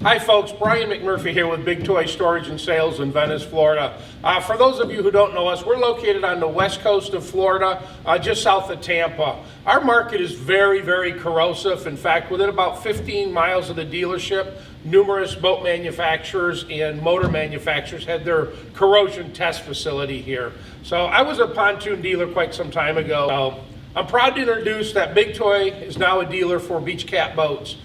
Hi folks, Brian McMurphy here with Big Toy Storage and Sales in Venice, Florida. For those of you who don't know us, we're located on the west coast of Florida, just south of Tampa. Our market is very, very corrosive. In fact, within about 15 miles of the dealership, numerous boat manufacturers and motor manufacturers had their corrosion test facility here. So I was a pontoon dealer quite some time ago. I'm proud to introduce that Big Toy is now a dealer for BeachCat Boats.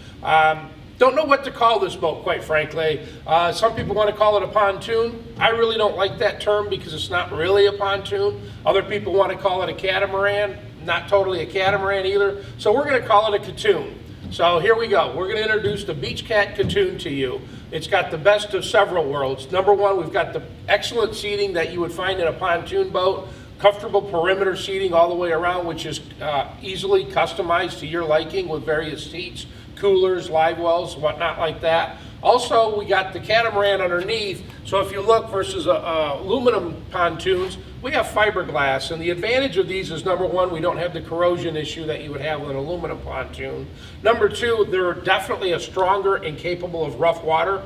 Don't know what to call this boat, quite frankly. Some people want to call it a pontoon. I really don't like that term because it's not really a pontoon. Other people want to call it a catamaran. Not totally a catamaran either. So we're going to call it a catoon. So here we go. We're going to introduce the BeachCat Catoon to you. It's got the best of several worlds. Number one, we've got the excellent seating that you would find in a pontoon boat. Comfortable perimeter seating all the way around, which is easily customized to your liking with various seats, coolers, live wells, whatnot like that. Also, we got the catamaran underneath, so if you look versus aluminum pontoons, we have fiberglass, and the advantage of these is, number one, we don't have the corrosion issue that you would have with an aluminum pontoon. Number two, they're definitely a stronger and capable of rough water.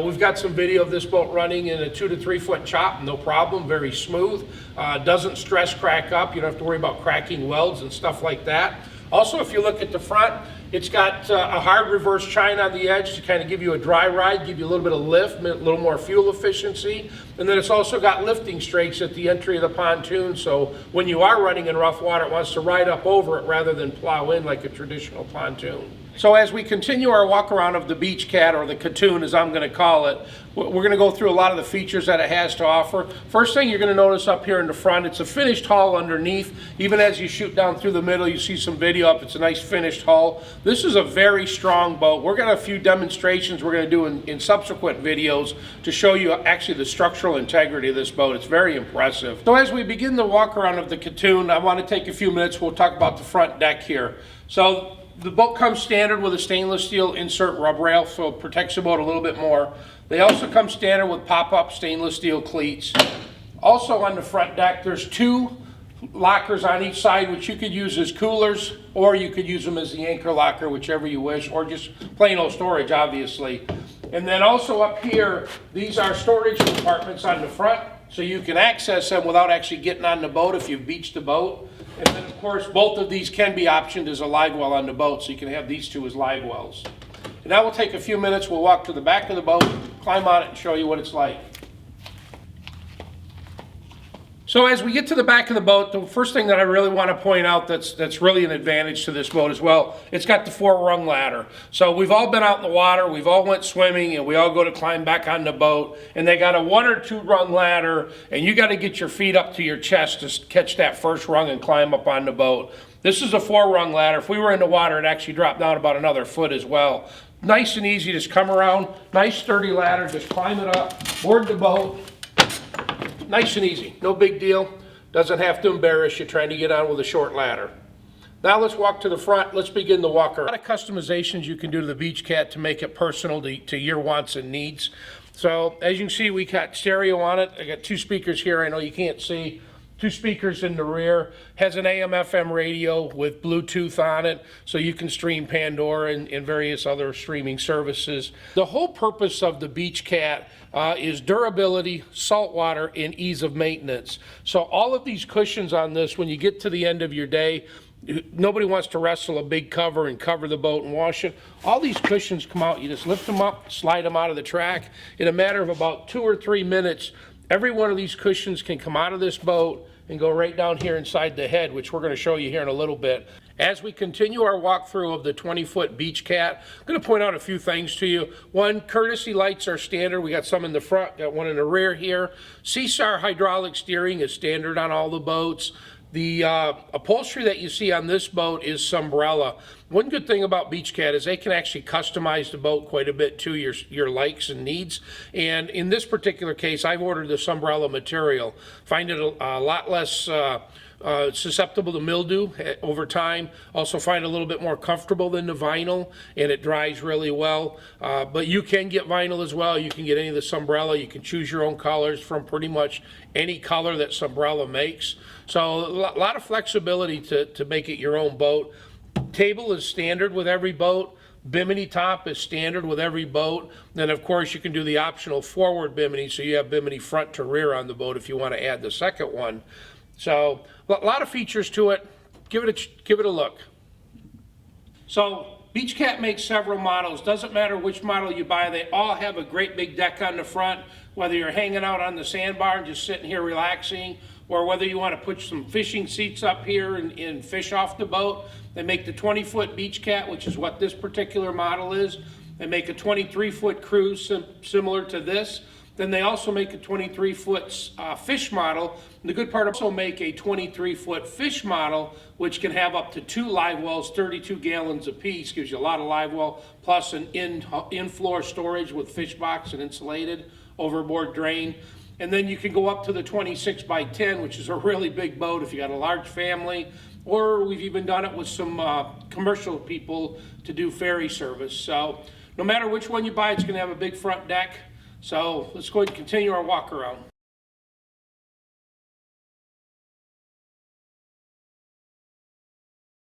We've got some video of this boat running in a 2 to 3 foot chop, no problem, very smooth. Doesn't stress crack up, you don't have to worry about cracking welds and stuff like that. Also, if you look at the front, it's got a hard reverse chine on the edge to kind of give you a dry ride, give you a little bit of lift, a little more fuel efficiency. And then it's also got lifting strakes at the entry of the pontoon, so when you are running in rough water, it wants to ride up over it rather than plow in like a traditional pontoon. So as we continue our walk around of the BeachCat, or the Catoon as I'm going to call it, we're going to go through a lot of the features that it has to offer. First thing you're going to notice up here in the front, it's a finished hull underneath. Even as you shoot down through the middle, you see some video up. It's a nice finished hull. This is a very strong boat. We're going to have a few demonstrations we're going to do in subsequent videos to show you actually the structural integrity of this boat. It's very impressive. So as we begin the walk around of the Catoon, I want to take a few minutes. We'll talk about the front deck here. So the boat comes standard with a stainless steel insert rub rail, so it protects the boat a little bit more. They also come standard with pop-up stainless steel cleats. Also on the front deck, there's 2 lockers on each side, which you could use as coolers, or you could use them as the anchor locker, whichever you wish, or just plain old storage, obviously. And then also up here, these are storage compartments on the front, so you can access them without actually getting on the boat if you've beached the boat. And then, of course, both of these can be optioned as a live well on the boat, so you can have these 2 as live wells. And now we'll take a few minutes, we'll walk to the back of the boat, climb on it, and show you what it's like. So as we get to the back of the boat, the first thing that I really want to point out that's really an advantage to this boat as well, it's got the 4-rung ladder. So we've all been out in the water, we've all went swimming, and we all go to climb back on the boat, and they got a 1 or 2 rung ladder, and you got to get your feet up to your chest to catch that first rung and climb up on the boat. This is a 4-rung ladder. If we were in the water, it actually dropped down about another foot as well. Nice and easy, just come around, nice sturdy ladder, just climb it up, board the boat. Nice and easy, no big deal. Doesn't have to embarrass you trying to get on with a short ladder. Now let's walk to the front. Let's begin the walk around. A lot of customizations you can do to the BeachCat to make it personal to your wants and needs. So as you can see, we got stereo on it. I got 2 speakers here. I know you can't see. 2 speakers in the rear, has an AM/FM radio with Bluetooth on it, so you can stream Pandora and various other streaming services. The whole purpose of the BeachCat is durability, saltwater, and ease of maintenance. So all of these cushions on this, when you get to the end of your day, nobody wants to wrestle a big cover and cover the boat and wash it. All these cushions come out, you just lift them up, slide them out of the track. In a matter of about 2 or 3 minutes, every one of these cushions can come out of this boat and go right down here inside the head, which we're going to show you here in a little bit. As we continue our walkthrough of the 20-foot BeachCat, I'm going to point out a few things to you. One, courtesy lights are standard. We got some in the front, got one in the rear here. Seesaw hydraulic steering is standard on all the boats. The upholstery that you see on this boat is Sunbrella. One good thing about BeachCat is they can actually customize the boat quite a bit to your likes and needs. And in this particular case, I've ordered the Sunbrella material. Find it a lot less susceptible to mildew over time. Also find it a little bit more comfortable than the vinyl, and it dries really well. But you can get vinyl as well. You can get any of the Sunbrella. You can choose your own colors from pretty much any color that Sunbrella makes. So a lot of flexibility to make it your own boat. Table is standard with every boat. Bimini top is standard with every boat. Then of course you can do the optional forward Bimini, so you have Bimini front to rear on the boat if you want to add the second one. So a lot of features to it. Give it a look. So BeachCat makes several models. Doesn't matter which model you buy, they all have a great big deck on the front, whether you're hanging out on the sandbar and just sitting here relaxing, or whether you want to put some fishing seats up here and fish off the boat. They make the 20-foot BeachCat, which is what this particular model is. They make a 23-foot cruise similar to this. Then they also make a 23-foot fish model. And the good part, also make a 23-foot fish model, which can have up to 2 live wells, 32 gallons apiece. Gives you a lot of live well, plus an in-floor storage with fish box and insulated overboard drain. And then you can go up to the 26 by 10, which is a really big boat if you got a large family, or we've even done it with some commercial people to do ferry service. So no matter which one you buy, it's going to have a big front deck. So let's go ahead and continue our walk around.